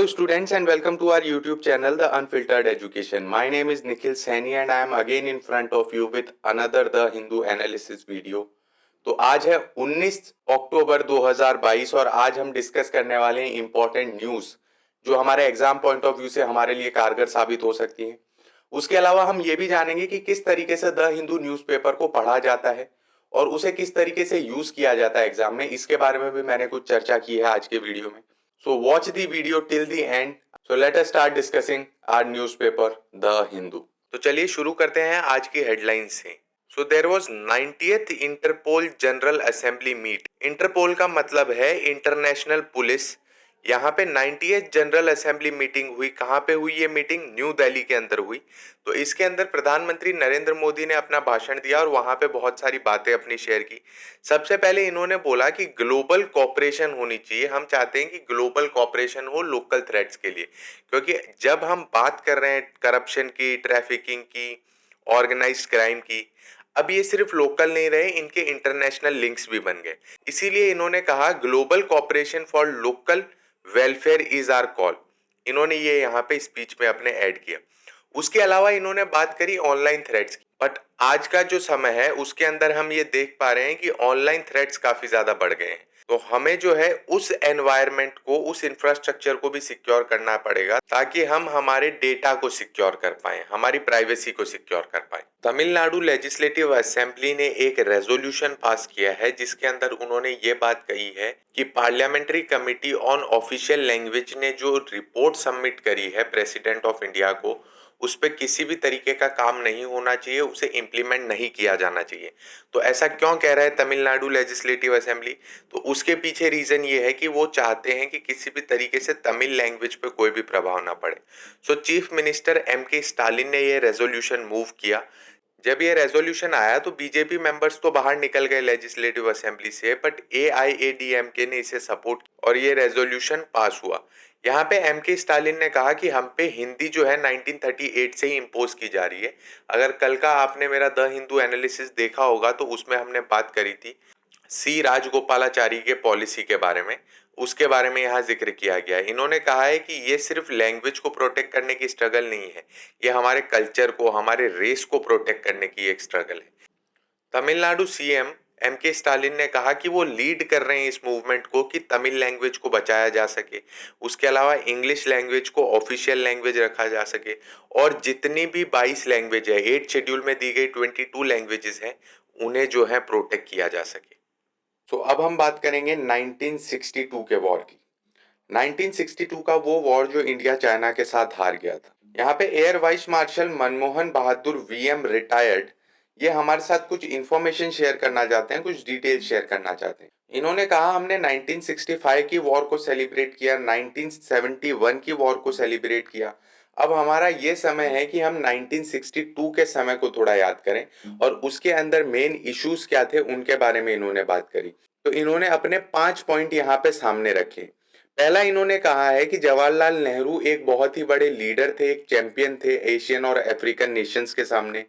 Hello students and welcome to our YouTube channel The Unfiltered Education. My name is Nikhil Saini and I am again in front of you with another The Hindu Analysis video. तो आज है 19 अक्टूबर 2022 और आज हम discuss करने वाले हैं important news जो हमारे एग्जाम पॉइंट ऑफ व्यू से हमारे लिए कारगर साबित हो सकती हैं। उसके अलावा हम ये भी जानेंगे कि किस तरीके से द हिंदू न्यूज़पेपर को पढ़ा जाता है और उसे किस तरीके से यूज किया जाता है एग्जाम में। इसके बारे में भी मैंने कुछ चर्चा की है आज के वीडियो में। So watch the video till the end. So let us start discussing our newspaper, The Hindu. तो चलिए शुरू करते हैं आज की हेडलाइन से। So there was 90th Interpol general assembly meet. Interpol का मतलब है इंटरनेशनल पुलिस। यहाँ पे 90th जनरल असेंबली मीटिंग हुई। कहाँ पे हुई ये मीटिंग? न्यू दिल्ली के अंदर हुई। तो इसके अंदर प्रधानमंत्री नरेंद्र मोदी ने अपना भाषण दिया और वहां पे बहुत सारी बातें अपनी शेयर की। सबसे पहले इन्होंने बोला कि ग्लोबल कॉपरेशन होनी चाहिए। हम चाहते हैं कि ग्लोबल कॉपरेशन हो लोकल थ्रेट्स के लिए, क्योंकि जब हम बात कर रहे हैं करप्शन की, ट्रैफिकिंग की, ऑर्गेनाइज्ड क्राइम की, अब ये सिर्फ लोकल नहीं रहे, इनके इंटरनेशनल लिंक्स भी बन गए। इसीलिए इन्होंने कहा global cooperation for local welfare is our call. इन्होंने ये यहाँ पे स्पीच में अपने ऐड किया। उसके अलावा इन्होंने बात करी ऑनलाइन थ्रेट्स की। बट आज का जो समय है उसके अंदर हम ये देख पा रहे हैं कि ऑनलाइन थ्रेट्स काफी ज्यादा बढ़ गए हैं। तो हमें जो है उस एनवायरनमेंट को, उस इंफ्रास्ट्रक्चर को भी सिक्योर करना पड़ेगा ताकि हम हमारे डेटा को सिक्योर कर पाए, हमारी प्राइवेसी को सिक्योर कर पाए। तमिलनाडु लेजिस्लेटिव असेंबली ने एक रेजोल्यूशन पास किया है जिसके अंदर उन्होंने ये बात कही है कि parliamentary committee on official language ने जो रिपोर्ट सबमिट करी है प्रेसिडेंट ऑफ इंडिया को, उस पर किसी भी तरीके का काम नहीं होना चाहिए, उसे इम्प्लीमेंट नहीं किया जाना चाहिए। तो ऐसा क्यों कह रहा है तमिलनाडु लेजिस्लेटिव असेंबली? तो उसके पीछे रीजन ये है कि वो चाहते हैं कि किसी भी तरीके से तमिल लैंग्वेज पे कोई भी प्रभाव ना पड़े। सो चीफ मिनिस्टर M.K. स्टालिन ने ये रेजोल्यूशन मूव किया। जब ये रेजोल्यूशन आया तो बीजेपी मेंबर्स तो बाहर निकल गए लेजिस्लेटिव असेंबली से, बट AIADMK ने इसे सपोर्ट और ये रेजोल्यूशन पास हुआ। यहाँ पे M.K. स्टालिन ने कहा कि हम पे हिंदी जो है 1938 से ही इम्पोज की जा रही है। अगर कल का आपने मेरा द हिंदू एनालिसिस देखा होगा तो उसमें हमने बात करी थी C राजगोपालाचारी के पॉलिसी के बारे में, उसके बारे में यहाँ जिक्र किया गया है। इन्होंने कहा है कि ये सिर्फ लैंग्वेज को प्रोटेक्ट करने की स्ट्रगल नहीं है, ये हमारे कल्चर को, हमारे रेस को प्रोटेक्ट करने की एक स्ट्रगल है। Tamil Nadu CM M.K. स्टालिन ने कहा कि वो लीड कर रहे हैं इस मूवमेंट को कि तमिल लैंग्वेज को बचाया जा सके, उसके अलावा इंग्लिश लैंग्वेज को ऑफिशियल लैंग्वेज रखा जा सके और जितनी भी 22 लैंग्वेज है, 8 शेड्यूल में दी गई 22 लैंग्वेजेस हैं, उन्हें जो है प्रोटेक्ट किया जा सके। तो अब हम बात करेंगे 1962 के वॉर की। 1962 का वो वॉर जो इंडिया चाइना के साथ हार गया था। यहाँ पे एयर वाइस मार्शल मनमोहन बहादुर VM रिटायर्ड, ये हमारे साथ कुछ इंफॉर्मेशन शेयर करना चाहते हैं, कुछ डिटेल शेयर करना चाहते हैं। इन्होंने कहा हमने 1965 की वॉर को सेलिब्रेट किया, 1971 की वॉर को सेलिब्रेट किया, अब हमारा ये समय है कि हम 1962 के समय को थोड़ा याद करें और उसके अंदर मेन इश्यूज क्या थे उनके बारे में इन्होंने बात करी। तो इन्होंने अपने 5 पॉइंट यहाँ पे सामने रखे। पहला इन्होंने कहा है कि जवाहरलाल नेहरू एक बहुत ही बड़े लीडर थे, एक चैंपियन थे एशियन और अफ्रीकन नेशंस के सामने,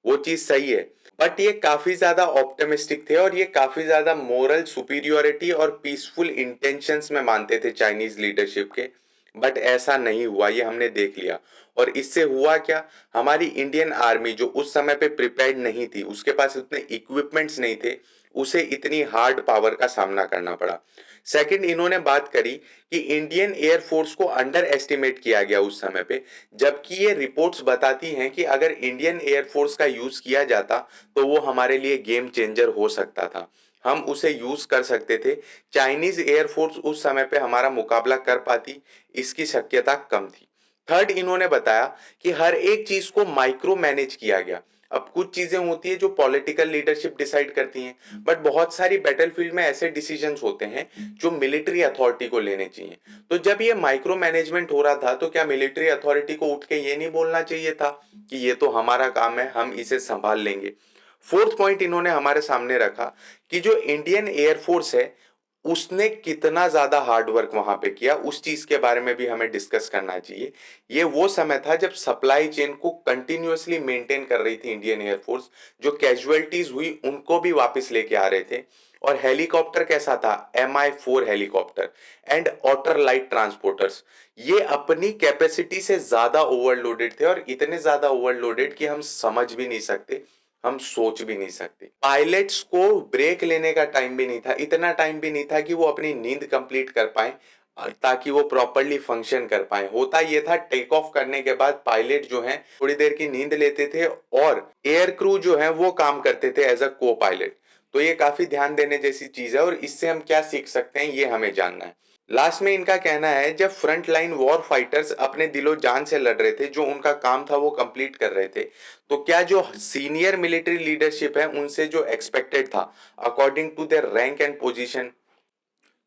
वो चीज सही है, बट ये काफी ज्यादा ऑप्टिमिस्टिक थे और ये काफी ज्यादा मोरल सुपीरियोरिटी और पीसफुल इंटेंशंस में मानते थे चाइनीज लीडरशिप के। बट ऐसा नहीं हुआ, ये हमने देख लिया। और इससे हुआ क्या, हमारी इंडियन आर्मी जो उस समय पे प्रिपेयर्ड नहीं थी, उसके पास उतने इक्विपमेंट्स नहीं थे, उसे इतनी हार्ड पावर का सामना करना पड़ा। सेकंड, इन्होंने बात करी कि इंडियन एयरफोर्स को अंडर एस्टिमेट किया गया उस समय पे, जबकि ये रिपोर्ट्स बताती हैं कि अगर इंडियन एयरफोर्स का यूज किया जाता तो वो हमारे लिए गेम चेंजर हो सकता था, हम उसे यूज कर सकते थे। चाइनीज एयरफोर्स उस समय पे हमारा मुकाबला कर पाती, इसकी शक्यता कम थी। थर्ड, इन्होंने बताया कि हर एक चीज को माइक्रो मैनेज किया गया। अब कुछ चीजें होती है जो पॉलिटिकल लीडरशिप डिसाइड करती हैं, बट बहुत सारी बैटलफील्ड में ऐसे डिसीजंस होते हैं जो मिलिट्री अथॉरिटी को लेने चाहिए। तो जब ये माइक्रो मैनेजमेंट हो रहा था तो क्या मिलिट्री अथॉरिटी को उठ के ये नहीं बोलना चाहिए था कि ये तो हमारा काम है, हम इसे संभाल लेंगे। फोर्थ पॉइंट इन्होंने हमारे सामने रखा कि जो इंडियन एयरफोर्स है उसने कितना ज्यादा हार्ड वर्क वहां पे किया, उस चीज के बारे में भी हमें डिस्कस करना चाहिए। ये वो समय था जब सप्लाई चेन को कंटिन्यूअसली मेंटेन कर रही थी इंडियन एयरफोर्स, जो कैजुअलिटीज हुई उनको भी वापस लेके आ रहे थे और हेलीकॉप्टर कैसा था, MI4 helicopter and Otter light transporters. ये अपनी कैपेसिटी से ज्यादा ओवरलोडेड थे और इतने ज्यादा ओवरलोडेड कि हम समझ भी नहीं सकते, हम सोच भी नहीं सकते। पायलट्स को ब्रेक लेने का टाइम भी नहीं था, इतना टाइम भी नहीं था कि वो अपनी नींद कंप्लीट कर पाए ताकि वो प्रॉपरली फंक्शन कर पाए। होता ये था, टेक ऑफ करने के बाद पायलट जो हैं थोड़ी देर की नींद लेते थे और एयर क्रू जो है वो काम करते थे एज अ को पायलट। तो ये काफी ध्यान देने जैसी चीज है और इससे हम क्या सीख सकते हैं ये हमें जानना है। लास्ट में इनका कहना है, जब फ्रंट लाइन वॉर फाइटर्स अपने दिलो जान से लड़ रहे थे, जो उनका काम था वो कंप्लीट कर रहे थे, तो क्या जो सीनियर मिलिट्री लीडरशिप है उनसे जो एक्सपेक्टेड था according to their rank and position,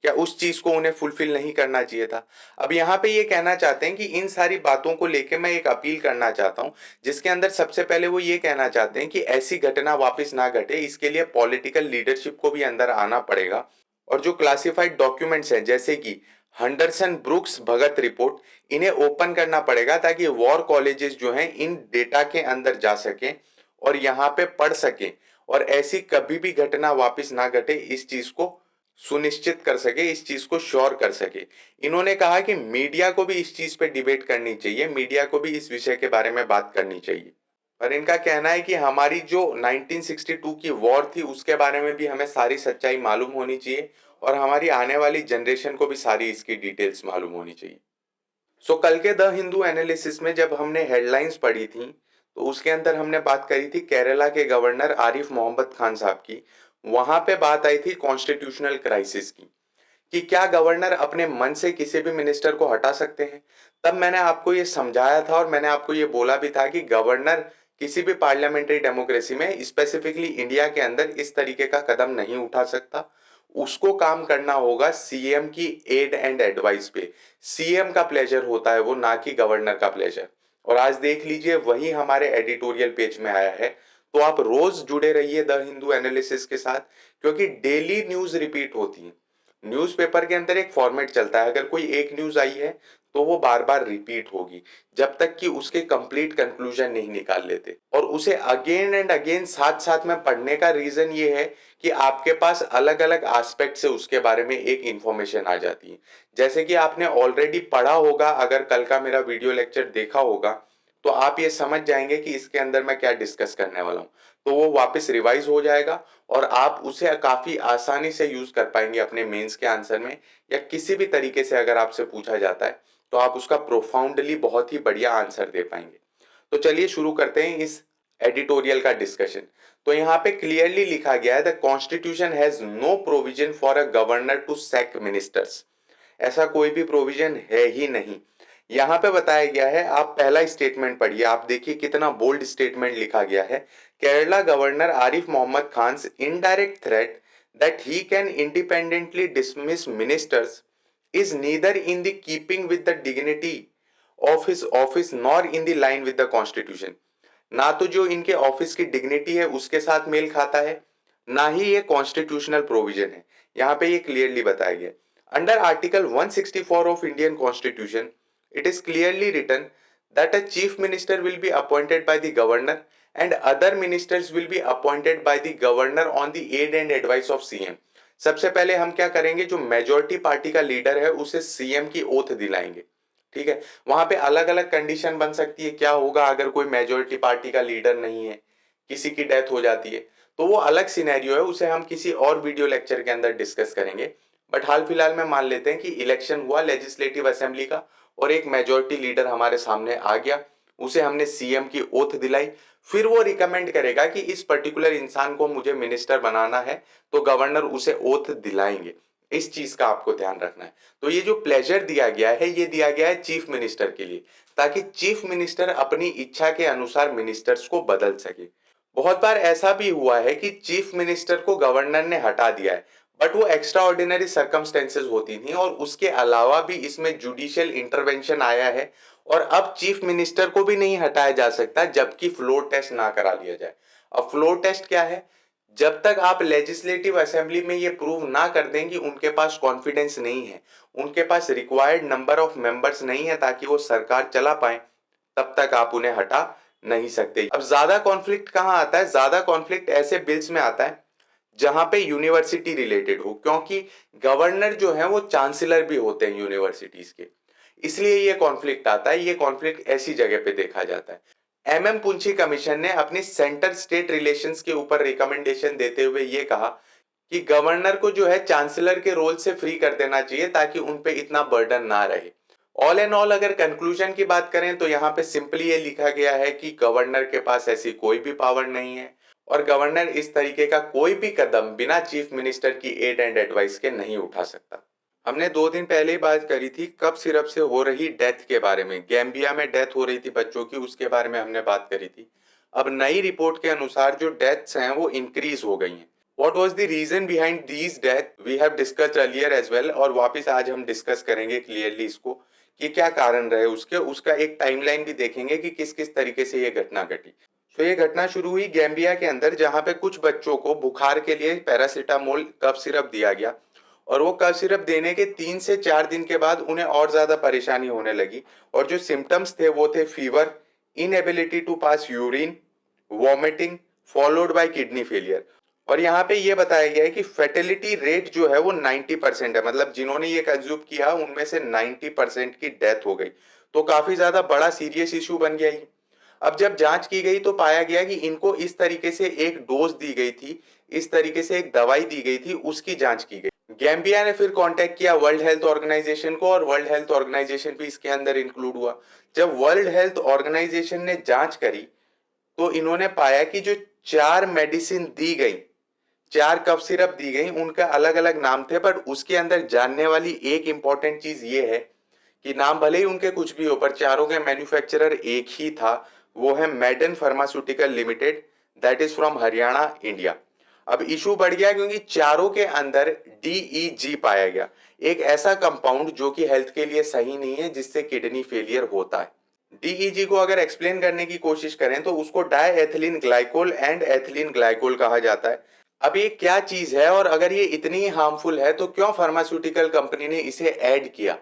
क्या उस चीज को उन्हें फुलफिल नहीं करना चाहिए था। अब यहाँ पे ये कहना चाहते हैं कि इन सारी बातों को लेके मैं एक अपील करना चाहता हूँ, जिसके अंदर सबसे पहले वो ये कहना चाहते हैं कि ऐसी घटना वापस ना घटे, इसके लिए पॉलिटिकल लीडरशिप को भी अंदर आना पड़ेगा। और जो क्लासिफाइड डॉक्यूमेंट्स हैं जैसे कि हंडरसन ब्रुक्स भगत रिपोर्ट, इन्हें ओपन करना पड़ेगा ताकि वॉर कॉलेजेस जो हैं इन डेटा के अंदर जा सकें और यहाँ पे पढ़ सकें और ऐसी कभी भी घटना वापस ना घटे, इस चीज को सुनिश्चित कर सके, इस चीज को श्योर कर सके। इन्होंने कहा कि मीडिया को भी इस चीज पे डिबेट करनी चाहिए, मीडिया को भी इस विषय के बारे में बात करनी चाहिए। और इनका कहना है कि हमारी जो 1962 की वॉर थी उसके बारे में भी हमें सारी सच्चाई मालूम होनी चाहिए और हमारी आने वाली जनरेशन को भी सारी इसकी डिटेल्स मालूम होनी चाहिए। सो कल के द हिंदू एनालिसिस में जब हमने हेडलाइंस पढ़ी थी तो उसके अंदर हमने बात करी थी केरला के गवर्नर आरिफ मोहम्मद खान साहब की। वहां पे बात आई थी कॉन्स्टिट्यूशनल क्राइसिस की, कि क्या गवर्नर अपने मन से किसी भी मिनिस्टर को हटा सकते हैं। तब मैंने आपको ये समझाया था और मैंने आपको ये बोला भी था कि गवर्नर किसी भी पार्लियामेंट्री डेमोक्रेसी में, स्पेसिफिकली इंडिया के अंदर, इस तरीके का कदम नहीं उठा सकता। उसको काम करना होगा सीएम की एड एंड एडवाइस पे। सीएम का प्लेजर होता है वो, ना कि गवर्नर का प्लेजर। और आज देख लीजिए वही हमारे एडिटोरियल पेज में आया है। तो आप रोज जुड़े रहिए द हिंदू एनालिसिस के साथ, क्योंकि डेली न्यूज रिपीट होती है। न्यूज़पेपर के अंदर एक फॉर्मेट चलता है, अगर कोई एक न्यूज आई है तो वो बार बार रिपीट होगी जब तक कि उसके कंप्लीट कंक्लूजन नहीं निकाल लेते। और उसे अगेन एंड अगेन साथ साथ में पढ़ने का रीजन ये है कि आपके पास अलग अलग एस्पेक्ट से उसके बारे में एक इंफॉर्मेशन आ जाती है। जैसे कि आपने ऑलरेडी पढ़ा होगा, अगर कल का मेरा वीडियो लेक्चर देखा होगा तो आप ये समझ जाएंगे कि इसके अंदर मैं क्या डिस्कस करने वाला हूँ। तो वो वापस रिवाइज हो जाएगा और आप उसे काफी आसानी से यूज कर पाएंगे अपने मेंस के आंसर में, या किसी भी तरीके से अगर आपसे पूछा जाता है तो आप उसका प्रोफाउंडली बहुत ही बढ़िया आंसर दे पाएंगे। तो चलिए शुरू करते हैं इस एडिटोरियल का डिस्कशन। तो यहाँ पे क्लियरली लिखा गया है, the constitution has no provision for a governor to sack ministers. ऐसा कोई भी प्रोविजन है ही नहीं। यहाँ पे बताया गया है, आप पहला स्टेटमेंट पढ़िए, आप देखिए कितना बोल्ड स्टेटमेंट लिखा गया है। Kerala governor Arif Mohammad Khan's indirect threat that he can independently dismiss ministers is neither in the keeping with the dignity of his office nor in the line with the constitution। ना तो जो इनके ऑफिस की डिग्निटी है उसके साथ मेल खाता है, ना ही ये कॉन्स्टिट्यूशनल प्रोविजन है। यहाँ पे ये क्लियरली बताया गया, under article 164 of Indian constitution it is clearly written that a chief minister will be appointed by the governor and other ministers will be appointed by the governor on the aid and advice of CM। सबसे पहले हम क्या करेंगे, जो majority party का leader है उसे CM की ओथ दिलाएंगे। ठीक है, वहां पे अलग अलग कंडीशन बन सकती है, क्या होगा अगर कोई मेजोरिटी पार्टी का लीडर नहीं है, किसी की डेथ हो जाती है, तो वो अलग सिनेरियो है, उसे हम किसी और वीडियो लेक्चर के अंदर डिस्कस करेंगे। बट हाल फिलहाल में मान लेते हैं कि इलेक्शन हुआ लेजिस्लेटिव असेंबली का और एक मेजोरिटी लीडर हमारे सामने आ गया, उसे हमने सीएम की ओथ दिलाई। फिर वो रिकमेंड करेगा कि इस पर्टिकुलर इंसान को मुझे मिनिस्टर बनाना है, तो गवर्नर उसे ओथ दिलाएंगे। इस चीज का आपको ध्यान रखना है। तो ये जो प्लेजर दिया गया है, ये दिया गया है चीफ मिनिस्टर के लिए, ताकि चीफ मिनिस्टर अपनी इच्छा के अनुसार मिनिस्टर्स को बदल सके। बहुत बार ऐसा भी हुआ है कि चीफ मिनिस्टर को गवर्नर ने हटा दिया है, बट वो एक्स्ट्रा ऑर्डिनरी सर्कमस्टेंसेज होती थी और उसके अलावा भी इसमें जुडिशियल इंटरवेंशन आया है और अब चीफ मिनिस्टर को भी नहीं हटाया जा सकता जबकि फ्लोर टेस्ट ना करा लिया जाए। अब फ्लोर टेस्ट क्या है, जब तक आप लेजिस्लेटिव असेंबली में ये प्रूव ना कर दें कि उनके पास कॉन्फिडेंस नहीं है, उनके पास रिक्वायर्ड नंबर ऑफ मेंबर्स नहीं है ताकि वो सरकार चला पाए, तब तक आप उन्हें हटा नहीं सकते। अब ज्यादा कॉन्फ्लिक्ट कहां आता है, ज्यादा कॉन्फ्लिक्ट ऐसे बिल्स में आता है जहां पे यूनिवर्सिटी रिलेटेड हो, क्योंकि गवर्नर जो है वो चांसलर भी होते हैं यूनिवर्सिटीज के, इसलिए ये कॉन्फ्लिक्ट आता है। ये कॉन्फ्लिक्ट ऐसी जगह पे देखा जाता है। एमएम पुंछी कमीशन ने अपनी सेंटर स्टेट रिलेशंस के ऊपर रिकमेंडेशन देते हुए ये कहा कि गवर्नर को जो है चांसलर के रोल से फ्री कर देना चाहिए ताकि उन पे इतना बर्डन ना रहे। ऑल एंड ऑल अगर कंक्लूजन की बात करें तो यहाँ पे सिंपली ये लिखा गया है कि गवर्नर के पास ऐसी कोई भी पावर नहीं है और गवर्नर इस तरीके का कोई भी कदम बिना चीफ मिनिस्टर की एड एंड एडवाइस के नहीं उठा सकता। हमने 2 दिन पहले ही बात करी थी कफ सिरप से हो रही डेथ के बारे में, गैम्बिया में डेथ हो रही थी बच्चों की, उसके बारे में हमने बात करी थी। अब नई रिपोर्ट के अनुसार जो डेथ्स हैं वो इंक्रीज हो गई हैं। What was the reason behind these death? We have discussed earlier as well, और वापस आज हम डिस्कस करेंगे क्लियरली इसको कि क्या कारण रहे उसके, उसका एक टाइमलाइन भी देखेंगे कि किस किस तरीके से ये घटना घटी। तो ये घटना शुरू हुई गैम्बिया के अंदर, जहां पे कुछ बच्चों को बुखार के लिए पैरासीटामोल कफ सिरप दिया गया और वो कफ सिरप देने के 3 से 4 दिन के बाद उन्हें और ज्यादा परेशानी होने लगी और जो सिम्टम्स थे वो थे fever, inability to pass urine, vomiting followed by kidney failure. और यहाँ पे ये बताया गया है कि फर्टिलिटी रेट जो है वो 90% है, मतलब जिन्होंने ये कंज्यूम किया उनमें से 90% की डेथ हो गई। तो काफी ज्यादा बड़ा सीरियस इशू बन गया ये। अब जब जांच की गई तो पाया गया कि इनको इस तरीके से एक डोज दी गई थी, इस तरीके से एक दवाई दी गई थी, उसकी जांच की गई। गैम्बिया ने फिर कांटेक्ट किया वर्ल्ड हेल्थ ऑर्गेनाइजेशन को और वर्ल्ड हेल्थ ऑर्गेनाइजेशन भी इसके अंदर इंक्लूड हुआ। जब वर्ल्ड हेल्थ ऑर्गेनाइजेशन ने जांच करी तो इन्होंने पाया कि जो 4 मेडिसिन दी गई, 4 कफ सिरप दी गई, उनका अलग अलग नाम थे, पर उसके अंदर जानने वाली एक इंपॉर्टेंट चीज ये है कि नाम भले ही उनके कुछ भी हो पर चारों के मैन्युफैक्चरर एक ही था, वो है Maiden pharmaceutical limited, that is from Haryana, India. अब इशू बढ़ गया क्योंकि चारों के अंदर DEG पाया गया, एक ऐसा कंपाउंड जो कि हेल्थ के लिए सही नहीं है, जिससे किडनी फेलियर होता है। DEG को अगर एक्सप्लेन करने की कोशिश करें तो उसको diethylene glycol and ethylene glycol कहा जाता है। अब ये क्या चीज है और अगर ये इतनी हार्मफुल है तो क्यों फार्मास्यूटिकल कंपनी ने इसे ऐड किया।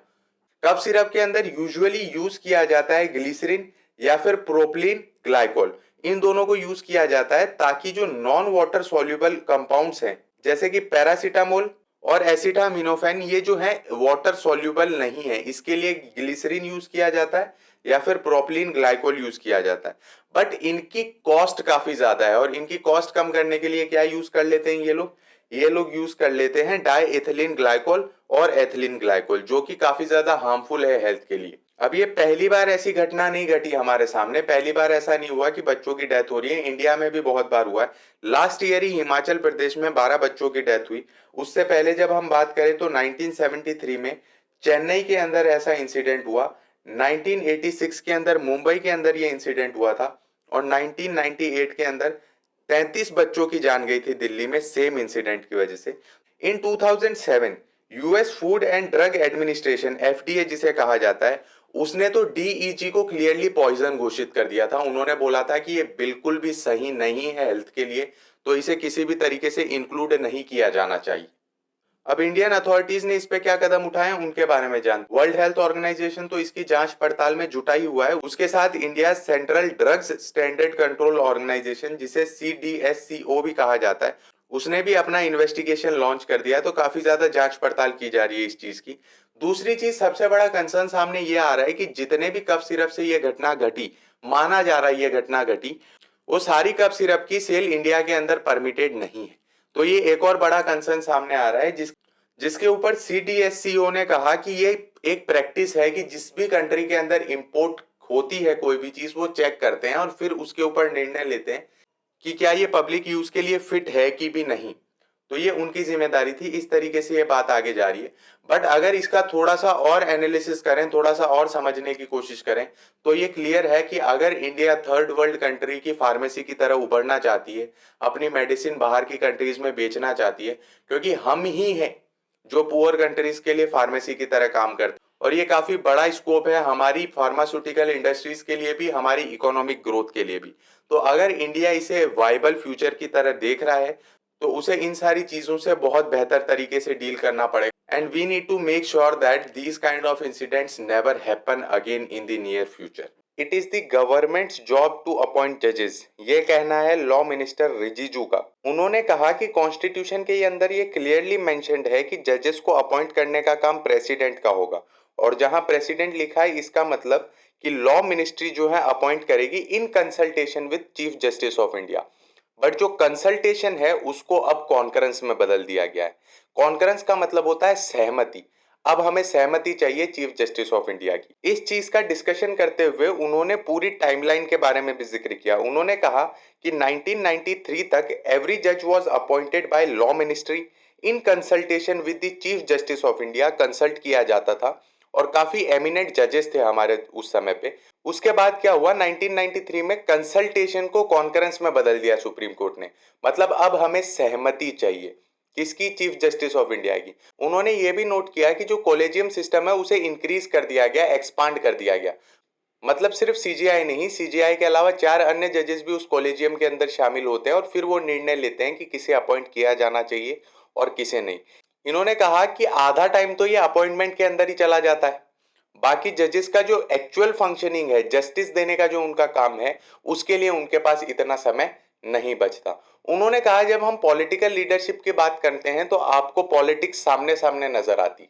कफ सिरप के अंदर यूजुअली यूज किया जाता है ग्लिसरीन या फिर प्रोपिलीन ग्लाइकोल, इन दोनों को यूज किया जाता है ताकि जो नॉन वाटर सॉल्युबल कंपाउंड्स हैं जैसे कि पैरासीटामोल और एसिटामिनोफेन, ये जो है वाटर सॉल्युबल नहीं है, इसके लिए ग्लिसरीन यूज किया जाता है या फिर प्रोपिलीन ग्लाइकोल यूज किया जाता है। बट इनकी कॉस्ट काफी ज्यादा है और इनकी कॉस्ट कम करने के लिए क्या यूज कर लेते हैं ये लोग यूज कर लेते हैं डाई एथिलीन ग्लाइकोल और एथिलीन ग्लाइकोल, जो कि काफी ज्यादा हार्मफुल है हेल्थ के लिए। अब ये पहली बार ऐसी घटना नहीं घटी हमारे सामने, पहली बार ऐसा नहीं हुआ कि बच्चों की डेथ हो रही है, इंडिया में भी बहुत बार हुआ है। लास्ट ईयर ही हिमाचल प्रदेश में 12 बच्चों की डेथ हुई। उससे पहले जब हम बात करें तो 1973 में चेन्नई के अंदर ऐसा इंसिडेंट हुआ, 1986 के अंदर मुंबई के अंदर ये इंसिडेंट हुआ था और 1998 के अंदर 33 बच्चों की जान गई थी दिल्ली में सेम इंसिडेंट की वजह से। इन 2007 US food and drug administration, FDA जिसे कहा जाता है, उसने तो DEG को क्लियरली पॉइजन घोषित कर दिया था। उन्होंने बोला था कि ये बिल्कुल भी सही नहीं है हेल्थ के लिए, तो इसे किसी भी तरीके से इंक्लूड नहीं किया जाना चाहिए। अब इंडियन अथॉरिटीज ने इस पे क्या कदम उठाए उनके बारे में जान। वर्ल्ड हेल्थ ऑर्गेनाइजेशन तो इसकी जांच पड़ताल में जुटा ही हुआ है, उसके साथ India central drugs standard control organization जिसे CDSCO भी कहा जाता है, उसने भी अपना इन्वेस्टिगेशन लॉन्च कर दिया है। तो काफी ज्यादा जांच पड़ताल की जा रही है इस चीज की। दूसरी चीज, सबसे बड़ा कंसर्न सामने ये आ रहा है कि जितने भी कफ सिरप से ये घटना घटी, माना जा रहा है ये घटना घटी, वो सारी कफ सिरप की सेल इंडिया के अंदर परमिटेड नहीं है। तो ये एक और बड़ा कंसर्न सामने आ रहा है जिसके ऊपर CDSCO ने कहा कि ये एक प्रैक्टिस है कि जिस भी कंट्री के अंदर इंपोर्ट होती है कोई भी चीज, वो चेक करते हैं और फिर उसके ऊपर निर्णय लेते हैं कि क्या ये पब्लिक यूज के लिए फिट है कि भी नहीं। तो ये उनकी जिम्मेदारी थी, इस तरीके से ये बात आगे जा रही है। बट अगर इसका थोड़ा सा और एनालिसिस करें, थोड़ा सा और समझने की कोशिश करें, तो ये क्लियर है कि अगर इंडिया थर्ड वर्ल्ड कंट्री की फार्मेसी की तरह उभरना चाहती है, अपनी मेडिसिन बाहर की कंट्रीज में बेचना चाहती है, क्योंकि हम ही हैं जो पुअर कंट्रीज के लिए फार्मेसी की तरह काम करते हैं, और ये काफी बड़ा स्कोप है हमारी फार्मास्यूटिकल इंडस्ट्रीज के लिए भी, हमारी इकोनॉमिक ग्रोथ के लिए भी। तो अगर इंडिया इसे वाइबल फ्यूचर की तरह देख रहा है तो उसे इन सारी चीजों से बहुत बेहतर तरीके से डील करना पड़ेगा। And we need to make sure that these kind of incidents never happen again in the near future. It is the government's job to appoint जजेस, ये कहना है लॉ मिनिस्टर रिजिजू का। उन्होंने कहा कि कॉन्स्टिट्यूशन के अंदर ये क्लियरली मेंशन्ड है कि जजेस को अपॉइंट करने का काम प्रेसिडेंट का होगा, और जहां प्रेसिडेंट लिखा है इसका मतलब कि लॉ मिनिस्ट्री जो है अपॉइंट करेगी in consultation with chief justice of India. But जो कंसल्टेशन है उसको अब कॉन्करेंस में बदल दिया गया है। कॉन्करेंस का मतलब होता है सहमति। अब हमें सहमति चाहिए चीफ जस्टिस ऑफ इंडिया की। इस चीज का डिस्कशन करते हुए उन्होंने पूरी टाइमलाइन के बारे में भी जिक्र किया। उन्होंने कहा कि 1993 तक एवरी जज was appointed by law ministry in consultation with the chief justice of India. Consult किया जाता था और काफी एमिनेंट जजेस थे हमारे उस समय पे। उसके बाद क्या हुआ, 1993 में कंसल्टेशन को कॉन्करेंस में बदल दिया सुप्रीम कोर्ट ने। मतलब अब हमें सहमति चाहिए किसकी, चीफ जस्टिस ऑफ इंडिया की। उन्होंने ये भी नोट किया कि जो कॉलेजियम सिस्टम है उसे इंक्रीज कर दिया गया, एक्सपांड कर दिया गया। मतलब सिर्फ सीजीआई नहीं, सीजीआई के अलावा 4 अन्य जजेस भी उस कॉलेजियम के अंदर शामिल होते हैं और फिर वो निर्णय लेते हैं कि किसे अपॉइंट किया जाना चाहिए और किसे नहीं। इन्होंने कहा कि आधा टाइम तो ये अपॉइंटमेंट के अंदर ही चला जाता है, बाकी जजेस का जो एक्चुअल फंक्शनिंग है, जस्टिस देने का जो उनका काम है, उसके लिए उनके पास इतना समय नहीं बचता। उन्होंने कहा जब हम पॉलिटिकल लीडरशिप की बात करते हैं तो आपको पॉलिटिक्स सामने सामने नजर आती है,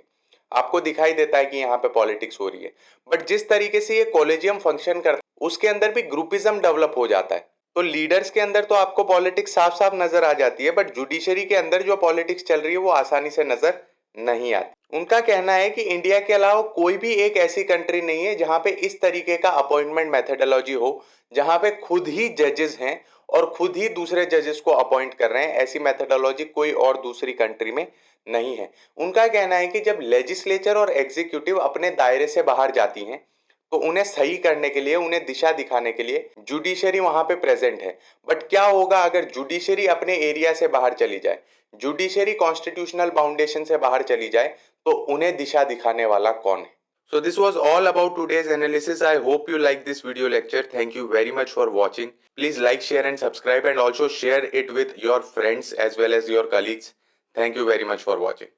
आपको दिखाई देता है कि यहाँ पे पॉलिटिक्स हो रही है। बट जिस तरीके से ये कॉलेजियम फंक्शन करता है उसके अंदर भी ग्रुपिज्म डेवलप हो जाता है। तो लीडर्स के अंदर तो आपको पॉलिटिक्स साफ साफ नजर आ जाती है, बट जुडिशरी के अंदर जो पॉलिटिक्स चल रही है वो आसानी से नजर नहीं आती। उनका कहना है कि इंडिया के अलावा कोई भी एक ऐसी कंट्री नहीं है जहां पे इस तरीके का अपॉइंटमेंट मेथडोलॉजी हो, जहां पे खुद ही जजेस हैं और खुद ही दूसरे जजेस को अपॉइंट कर रहे हैं। ऐसी मेथडोलॉजी कोई और दूसरी कंट्री में नहीं है। उनका कहना है कि जब लेजिस्लेचर और एग्जीक्यूटिव अपने दायरे से बाहर जाती हैं तो उन्हें सही करने के लिए, उन्हें दिशा दिखाने के लिए जुडिशरी वहां पे प्रेजेंट है। बट क्या होगा अगर जुडिशरी अपने एरिया से बाहर चली जाए, जुडिशरी कॉन्स्टिट्यूशनल बाउंडेशन से बाहर चली जाए, तो उन्हें दिशा दिखाने वाला कौन है? So this was all about today's analysis. I hope you like this video lecture. Thank you very much for watching. Please like, share and subscribe, and also share it with your friends as well as your colleagues. Thank you very much for watching.